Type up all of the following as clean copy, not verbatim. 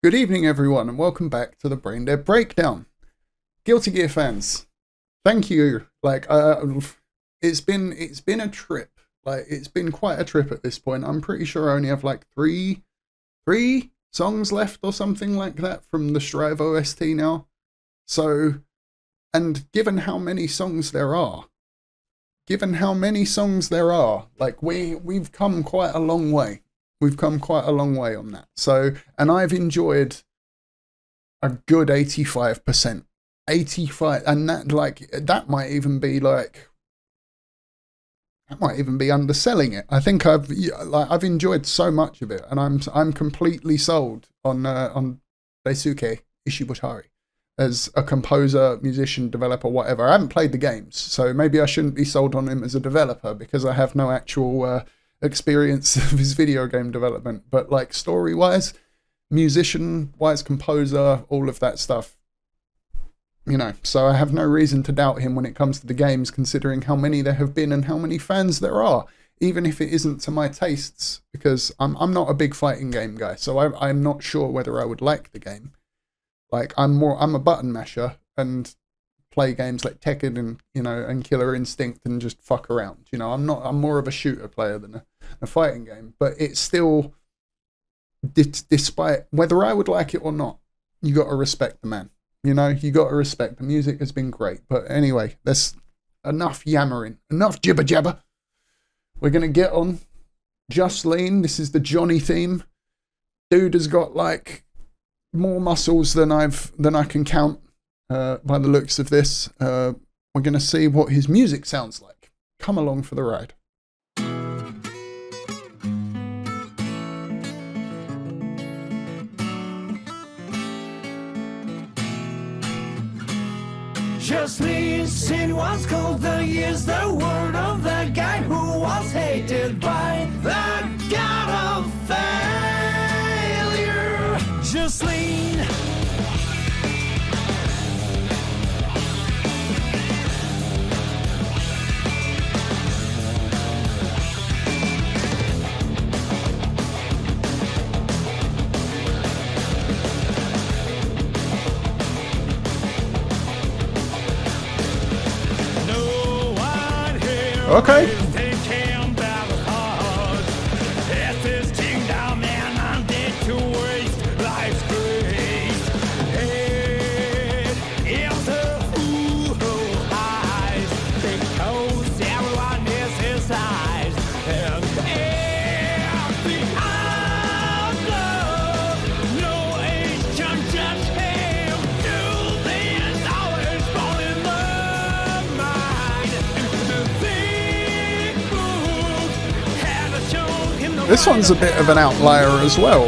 Good evening, everyone, and welcome back to the Brain Dead Breakdown. Guilty Gear fans, thank you. It's been a trip. It's been quite a trip at this point. I'm pretty sure I only have like three songs left or something like that from the Strive OST now. So, and given how many songs there are, like we've come quite a long way. We've come quite a long way on that. So, and I've enjoyed a good 85%. 85, and that might even be underselling it. I think I've enjoyed so much of it, and I'm completely sold on Daisuke Ishibutari as a composer, musician, developer, whatever. I haven't played the games, so maybe I shouldn't be sold on him as a developer because I have no actual experience of his video game development. But like story-wise, musician-wise, composer, all of that stuff, you know. So I have no reason to doubt him when it comes to the games, considering how many there have been and how many fans there are, even if it isn't to my tastes, because I'm not a big fighting game guy, so I'm not sure whether I would like the game. Like I'm a button masher and play games like Tekken and and Killer Instinct and just fuck around. I'm more of a shooter player than a fighting game. But it's still, despite whether I would like it or not, you got to respect the man. You got to respect the music has been great. But anyway, there's enough yammering, enough jibber jabber. We're gonna get on. Just Lean. This is the Johnny theme. Dude has got like more muscles than I can count. By the looks of this, we're going to see what his music sounds like. Come along for the ride. Just listen what's called the years, the word of the guy who was hated by the god of failure. Just lean. Okay. This one's a bit of an outlier as well.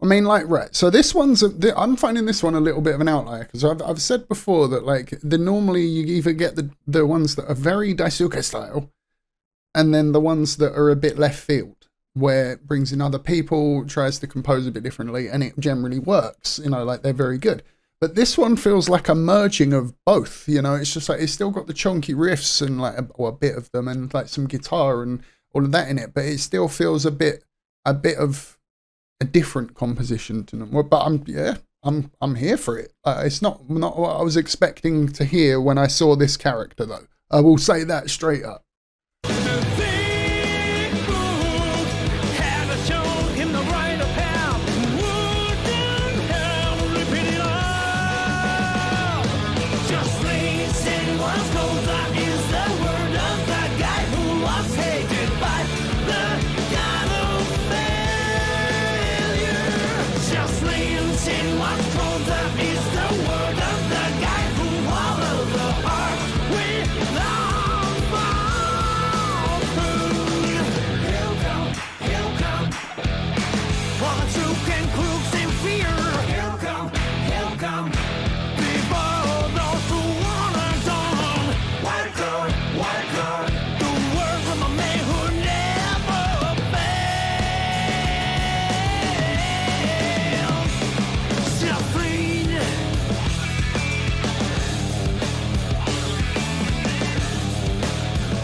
I mean, right. So this I'm finding this one a little bit of an outlier because I've said before that normally you either get the ones that are very Daisuke style, and then the ones that are a bit left field, where it brings in other people, tries to compose a bit differently, and it generally works. They're very good. But this one feels like a merging of both. It's just like it's still got the chunky riffs and a bit of them, and like some guitar and all of that in it. But it still feels a bit of a different composition to them. But I'm here for it. It's not what I was expecting to hear when I saw this character, though. I will say that straight up.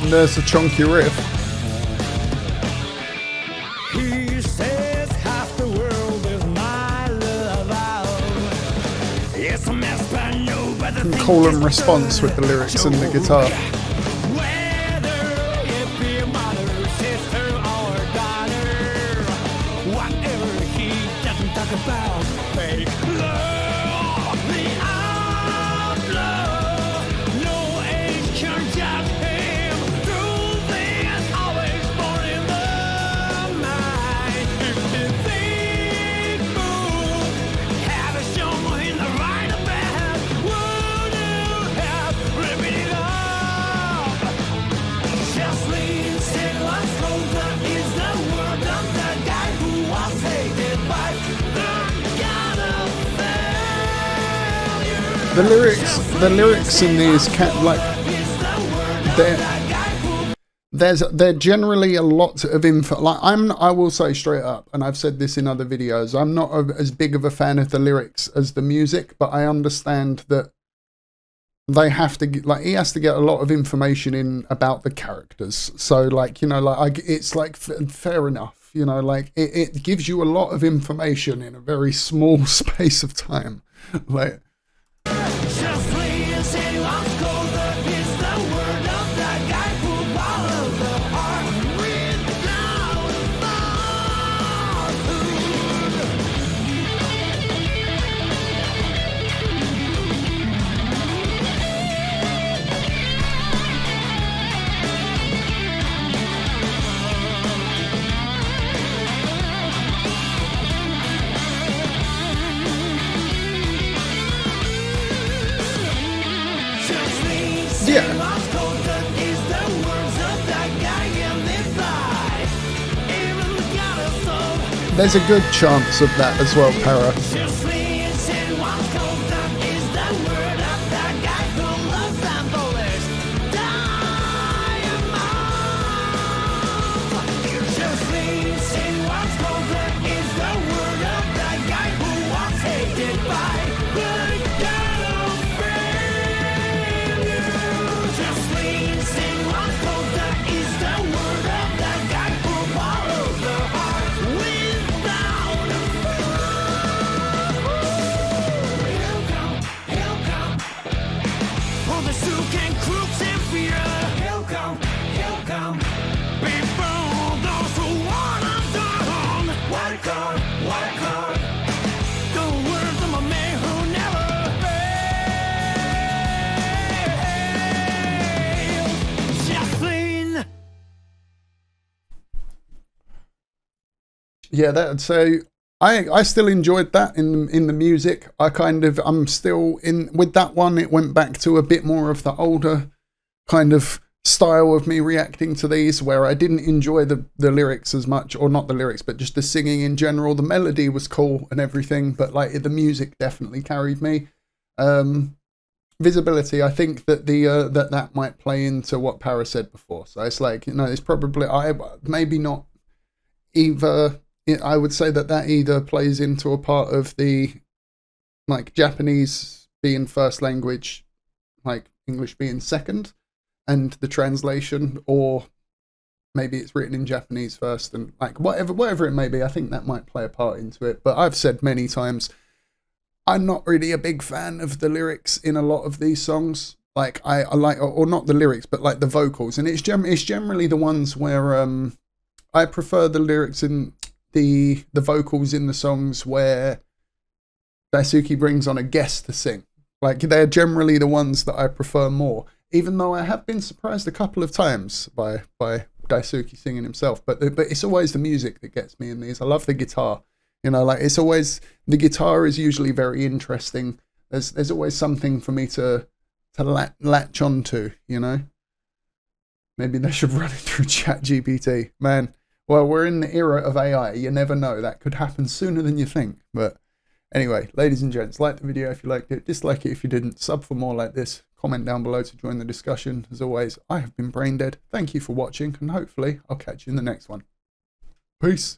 And there's a chunky riff. He said different call and response with the lyrics and the guitar. Whether it be a mother, sister, or daughter, whatever he doesn't talk about, fake love, the outlaw, no age can judge him. Truth is always born in the mind. If the big book had a show in the right of bad, would you have ripped it up? Just lean, said what's colder is the word of the guy who was hated by the god of failure. The lyrics in these they're generally a lot of info. Like I will say straight up, and I've said this in other videos, I'm not as big of a fan of the lyrics as the music, but I understand that they have to get, like, he has to get a lot of information in about the characters. So like, you know, like it's like fair enough, you know, like it gives you a lot of information in a very small space of time. Like, Just lean, said what's colder is the word of the guy who followed the heart without yeah. what's colder is the words of that guy in this life. Even the goddess of There's a good chance of that as well, Para. just lean, said what's colder is the word of that guy who loves and bullets. Diamonds. Just lean, said what's colder is the word of that guy who was hated by the god of failure. Just lean, said what's colder is the word of that guy who followed the heart without a He'll come, for the souk and crooks and fear. He'll come, before those who want him done. White card, the words of a man who never fails. Just lean. Yeah, that, so I still enjoyed that in the music. I'm still in with that one. It went back to a bit more of the older kind of style of me reacting to these, where I didn't enjoy the lyrics as much, or not the lyrics, but just the singing in general. The melody was cool and everything, but like the music definitely carried me. Visibility, I think that that might play into what Para said before. So it's like, you know, it's probably maybe not either. I would say that either plays into a part of the, like, Japanese being first language, like English being second, and the translation, or maybe it's written in Japanese first, and like whatever it may be. I think that might play a part into it. But I've said many times, I'm not really a big fan of the lyrics in a lot of these songs. Like I like, or not the lyrics, but like the vocals, and it's generally the ones where I prefer the lyrics in the vocals in the songs where Daisuke brings on a guest to sing. Like, they're generally the ones that I prefer more, even though I have been surprised a couple of times by Daisuke singing himself. But it's always the music that gets me in these. I love the guitar, you know, like, it's always, the guitar is usually very interesting. There's always something for me to latch onto, you know. Maybe they should run it through ChatGPT, man. Well, we're in the era of AI. You never know. That could happen sooner than you think. But anyway, ladies and gents, like the video if you liked it. Dislike it if you didn't. Sub for more like this. Comment down below to join the discussion. As always, I have been Braindead. Thank you for watching, and hopefully I'll catch you in the next one. Peace.